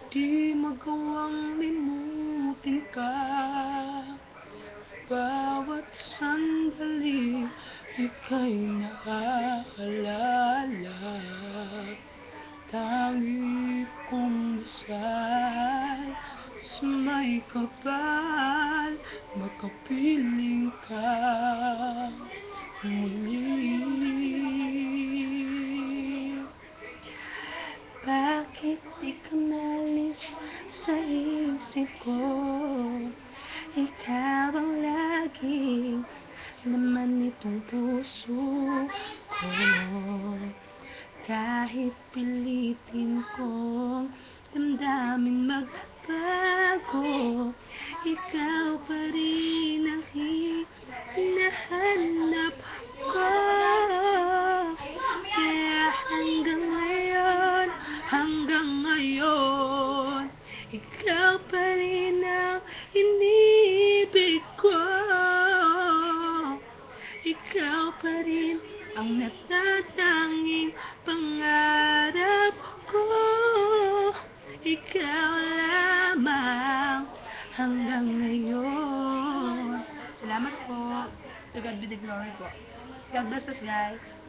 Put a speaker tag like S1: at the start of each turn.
S1: Di magawang limutin ka. Bawat sandali ika'y naaalala. Tangi kong dasal sa may kapal, makapiling ka muli. Bakit di ka malis sa isip ko? Ikaw ang laging laman nitong puso ko. Kahit pilitin kong damdamin magbago, ikaw pa rin ang hinahanap ko. Kaya hanggang ngayon, ikaw pa rin ang inibig ko. Ikaw pa rin ang natatanging pangarap ko. Ikaw lamang hanggang ngayon. Salamat po. To God be the glory po. God bless us, guys.